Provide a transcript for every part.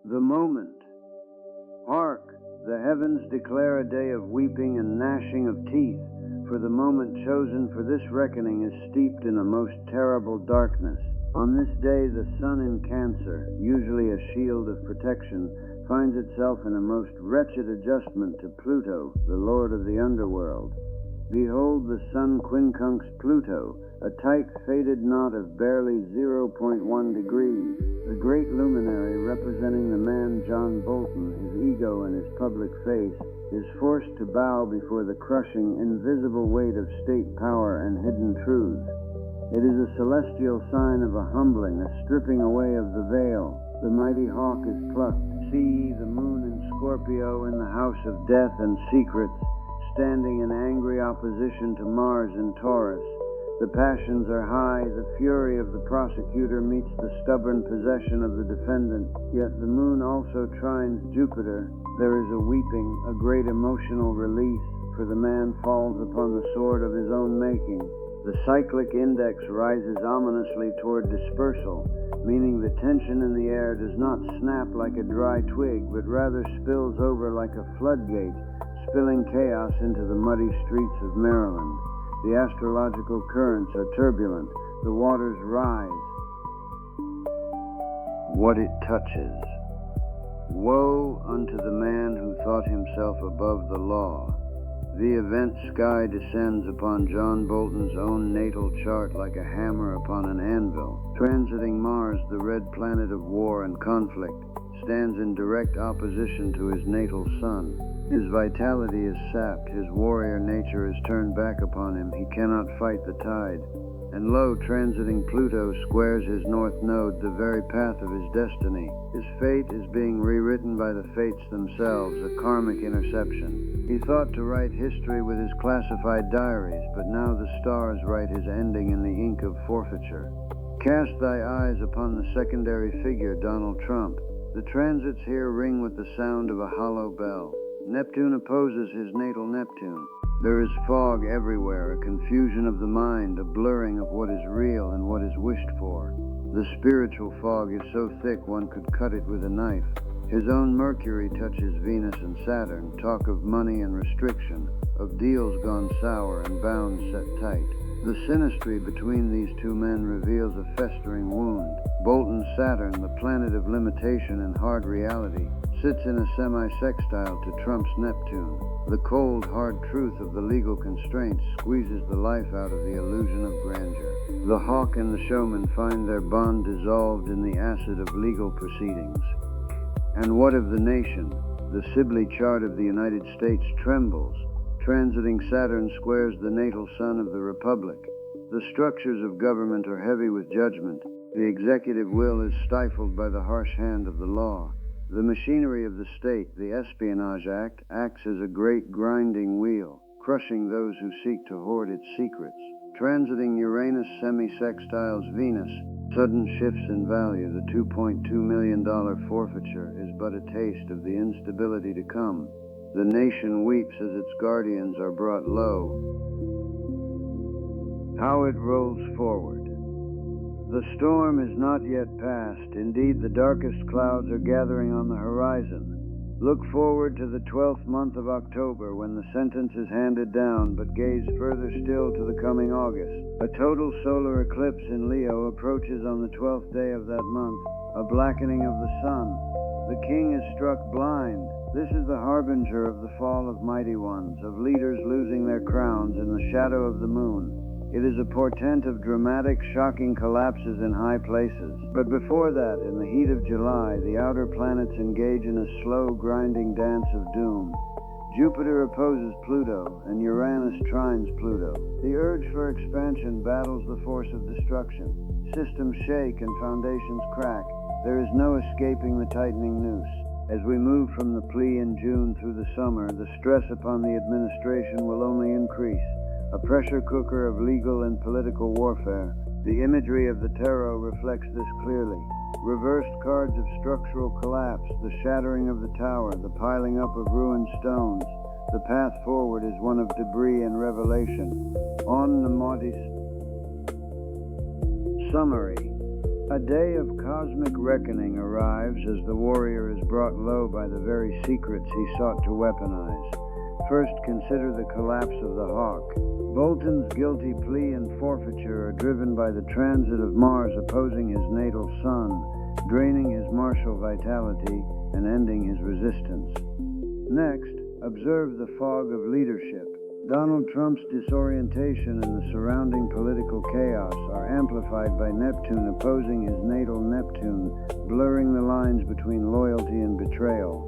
The moment. Hark! The heavens declare a day of weeping and gnashing of teeth, for the moment chosen for this reckoning is steeped in a most terrible darkness. On this day, the sun in Cancer, usually a shield of protection, finds itself in a most wretched adjustment to Pluto, the lord of the underworld. Behold the sun quincunx Pluto, a tight faded knot of barely 0.1 degrees. The great luminary representing the man John Bolton, his ego and his public face, is forced to bow before the crushing, invisible weight of state power and hidden truths. It is a celestial sign of a humbling, a stripping away of the veil. The mighty hawk is plucked. See ye the moon in Scorpio in the house of death and secrets, standing in angry opposition to Mars in Taurus. The passions are high, the fury of the prosecutor meets the stubborn possession of the defendant, yet the moon also trines Jupiter. There is a weeping, a great emotional release, for the man falls upon the sword of his own making. The cyclic index rises ominously toward dispersal, meaning the tension in the air does not snap like a dry twig, but rather spills over like a floodgate, spilling chaos into the muddy streets of Maryland. The astrological currents are turbulent. The waters rise. What it touches. Woe unto the man who thought himself above the law. The event sky descends upon John Bolton's own natal chart like a hammer upon an anvil. Transiting Mars, the red planet of war and conflict, stands in direct opposition to his natal sun. His vitality is sapped, his warrior nature is turned back upon him, he cannot fight the tide. And lo, transiting Pluto squares his north node, the very path of his destiny. His fate is being rewritten by the fates themselves, a karmic interception. He thought to write history with his classified diaries, but now the stars write his ending in the ink of forfeiture. Cast thy eyes upon the secondary figure, Donald Trump. The transits here ring with the sound of a hollow bell. Neptune opposes his natal Neptune. There is fog everywhere, a confusion of the mind, a blurring of what is real and what is wished for. The spiritual fog is so thick one could cut it with a knife. His own Mercury touches Venus and Saturn, talk of money and restriction, of deals gone sour and bounds set tight. The synastry between these two men reveals a festering wound. Bolton's Saturn, the planet of limitation and hard reality, sits in a semi-sextile to Trump's Neptune. The cold, hard truth of the legal constraints squeezes the life out of the illusion of grandeur. The hawk and the showman find their bond dissolved in the acid of legal proceedings. And what of the nation? The Sibley chart of the United States trembles. Transiting Saturn squares the natal sun of the Republic. The structures of government are heavy with judgment. The executive will is stifled by the harsh hand of the law. The machinery of the state, the Espionage Act, acts as a great grinding wheel, crushing those who seek to hoard its secrets. Transiting Uranus semi-sextiles Venus, sudden shifts in value. The $2.2 million forfeiture is but a taste of the instability to come. The nation weeps as its guardians are brought low. How it rolls forward. The storm is not yet past. Indeed, the darkest clouds are gathering on the horizon. Look forward to the 12th month of October, when the sentence is handed down, but gaze further still to the coming August. A total solar eclipse in Leo approaches on the 12th day of that month, a blackening of the sun. The king is struck blind. This is the harbinger of the fall of mighty ones, of leaders losing their crowns in the shadow of the moon. It is a portent of dramatic, shocking collapses in high places. But before that, in the heat of July, the outer planets engage in a slow, grinding dance of doom. Jupiter opposes Pluto, and Uranus trines Pluto. The urge for expansion battles the force of destruction. Systems shake and foundations crack. There is no escaping the tightening noose. As we move from the plea in June through the summer, the stress upon the administration will only increase. A pressure cooker of legal and political warfare. The imagery of the tarot reflects this clearly. Reversed cards of structural collapse, the shattering of the tower, the piling up of ruined stones. The path forward is one of debris and revelation. On the Maudis. Summary. A day of cosmic reckoning arrives as the warrior is brought low by the very secrets he sought to weaponize. First, consider the collapse of the hawk. Bolton's guilty plea and forfeiture are driven by the transit of Mars opposing his natal sun, draining his martial vitality and ending his resistance. Next, observe the fog of leadership. Donald Trump's disorientation and the surrounding political chaos are amplified by Neptune opposing his natal Neptune, blurring the lines between loyalty and betrayal.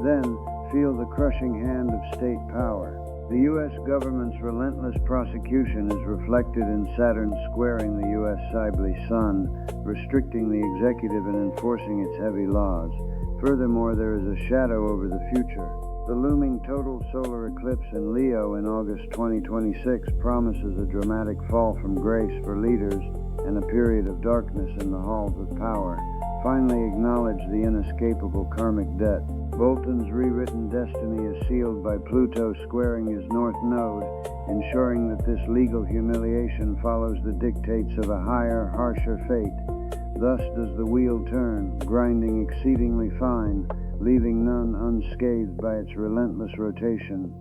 Then, feel the crushing hand of state power. The U.S. government's relentless prosecution is reflected in Saturn squaring the U.S. Cybele Sun, restricting the executive and enforcing its heavy laws. Furthermore, there is a shadow over the future. The looming total solar eclipse in Leo in August 2026 promises a dramatic fall from grace for leaders and a period of darkness in the halls of power. Finally, acknowledge the inescapable karmic debt. Bolton's rewritten destiny is sealed by Pluto squaring his north node, ensuring that this legal humiliation follows the dictates of a higher, harsher fate. Thus does the wheel turn, grinding exceedingly fine, leaving none unscathed by its relentless rotation.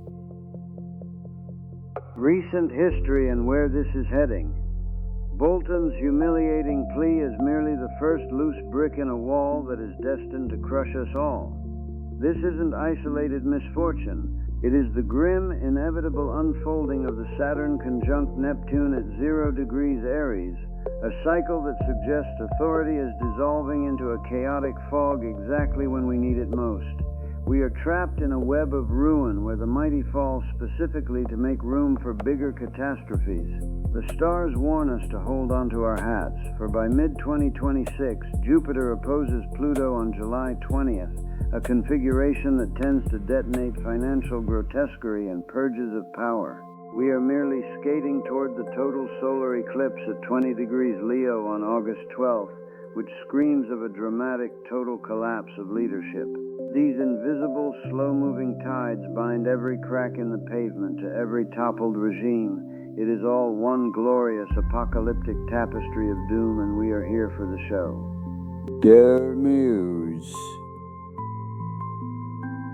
Recent history and where this is heading. Bolton's humiliating plea is merely the first loose brick in a wall that is destined to crush us all. This isn't isolated misfortune. It is the grim, inevitable unfolding of the Saturn conjunct Neptune at 0 degrees Aries, a cycle that suggests authority is dissolving into a chaotic fog exactly when we need it most. We are trapped in a web of ruin where the mighty fall specifically to make room for bigger catastrophes. The stars warn us to hold on to our hats, for by mid-2026, Jupiter opposes Pluto on July 20th, a configuration that tends to detonate financial grotesquerie and purges of power. We are merely skating toward the total solar eclipse at 20 degrees Leo on August 12th, which screams of a dramatic total collapse of leadership. These invisible, slow-moving tides bind every crack in the pavement to every toppled regime. It is all one glorious apocalyptic tapestry of doom, and we are here for the show. Dear Muse.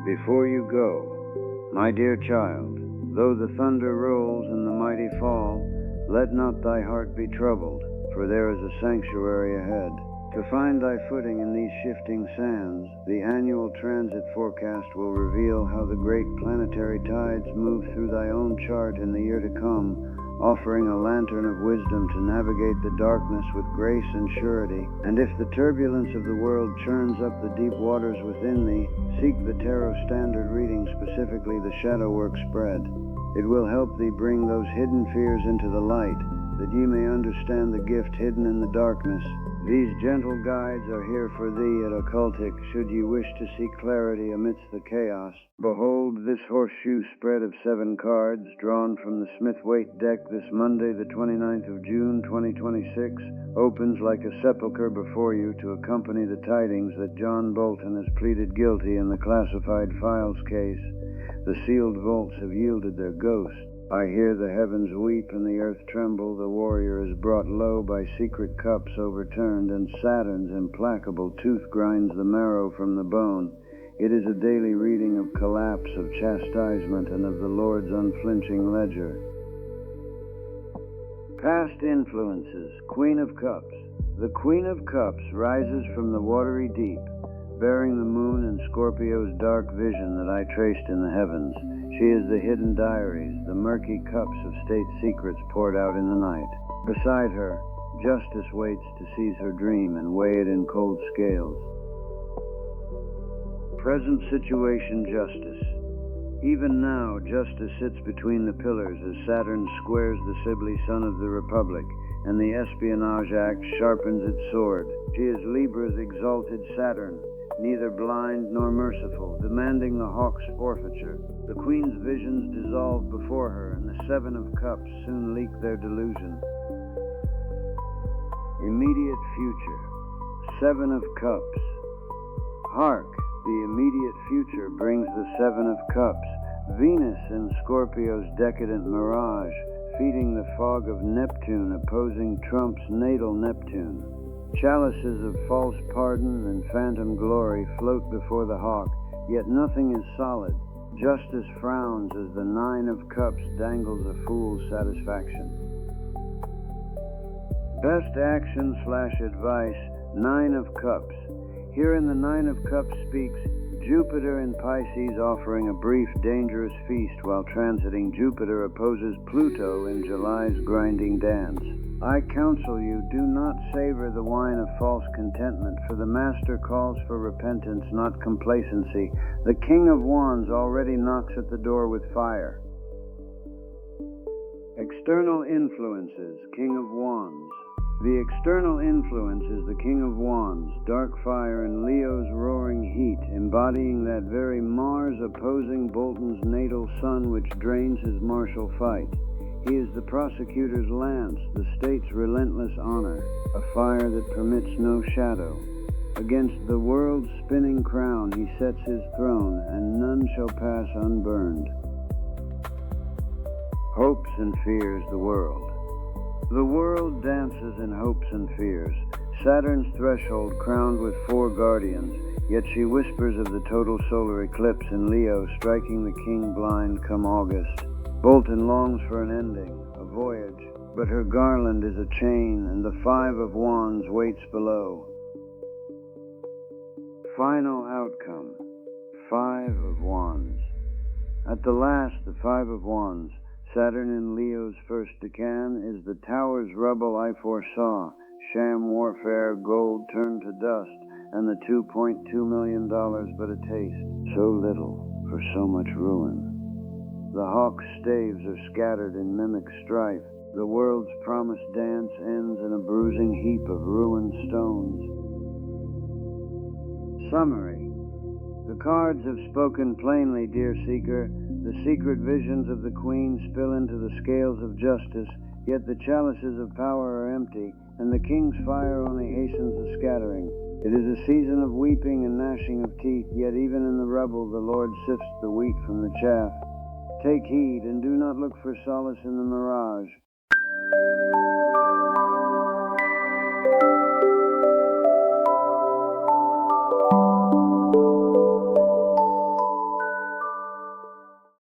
Before you go, my dear child, though the thunder rolls and the mighty fall, let not thy heart be troubled, for there is a sanctuary ahead. To find thy footing in these shifting sands, the annual transit forecast will reveal how the great planetary tides move through thy own chart in the year to come, offering a lantern of wisdom to navigate the darkness with grace and surety. And if the turbulence of the world churns up the deep waters within thee, seek the Tarot Standard reading, specifically the Shadow Work Spread. It will help thee bring those hidden fears into the light, that ye may understand the gift hidden in the darkness. These gentle guides are here for thee at Occultic, should ye wish to see clarity amidst the chaos. Behold, this Horseshoe Spread of 7 cards, drawn from the Smith-Waite deck this Monday, the 29th of June, 2026, opens like a sepulchre before you to accompany the tidings that John Bolton has pleaded guilty in the classified files case. The sealed vaults have yielded their ghost. I hear the heavens weep and the earth tremble. The warrior is brought low by secret cups overturned, and Saturn's implacable tooth grinds the marrow from the bone. It is a daily reading of collapse, of chastisement, and of the Lord's unflinching ledger. Past influences. Queen of Cups. The Queen of Cups rises from the watery deep, bearing the moon and Scorpio's dark vision that I traced in the heavens. She is the hidden diaries, the murky cups of state secrets poured out in the night. Beside her, justice waits to seize her dream and weigh it in cold scales. Present situation justice. Even now, justice sits between the pillars as Saturn squares the Cybele Sun of the Republic, and the Espionage Act sharpens its sword. She is Libra's exalted Saturn, neither blind nor merciful, demanding the hawk's forfeiture. The Queen's visions dissolve before her, and the 7 of Cups soon leak their delusion. Immediate future. 7 of Cups. Hark, the immediate future brings the 7 of Cups, Venus in Scorpio's decadent mirage, feeding the fog of Neptune opposing Trump's natal Neptune. Chalices of false pardon and phantom glory float before the hawk, yet nothing is solid. Justice frowns as the 9 of Cups dangles a fool's satisfaction. Best action/advice, 9 of Cups. Here in the 9 of Cups speaks Jupiter in Pisces offering a brief, dangerous feast while transiting Jupiter opposes Pluto in July's grinding dance. I counsel you, do not savor the wine of false contentment, for the Master calls for repentance, not complacency. The King of Wands already knocks at the door with fire. External influences, King of Wands. The external influence is the King of Wands, dark fire and Leo's roaring heat, embodying that very Mars opposing Bolton's natal sun which drains his martial fight. He is the prosecutor's lance, the state's relentless honor, a fire that permits no shadow. Against the world's spinning crown he sets his throne, and none shall pass unburned. Hopes and fears the world. The world dances in hopes and fears, Saturn's threshold crowned with 4 guardians, yet she whispers of the total solar eclipse in Leo striking the king blind come August. Bolton longs for an ending, a voyage, but her garland is a chain, and the 5 of Wands waits below. Final outcome, 5 of Wands. At the last, the 5 of Wands, Saturn in Leo's first decan, is the tower's rubble I foresaw, sham warfare, gold turned to dust, and the $2.2 million but a taste, so little for so much ruin. The hawk's staves are scattered in mimic strife. The world's promised dance ends in a bruising heap of ruined stones. Summary. The cards have spoken plainly, dear seeker. The secret visions of the queen spill into the scales of justice, yet the chalices of power are empty, and the king's fire only hastens the scattering. It is a season of weeping and gnashing of teeth, yet even in the rubble the Lord sifts the wheat from the chaff. Take heed, and do not look for solace in the mirage.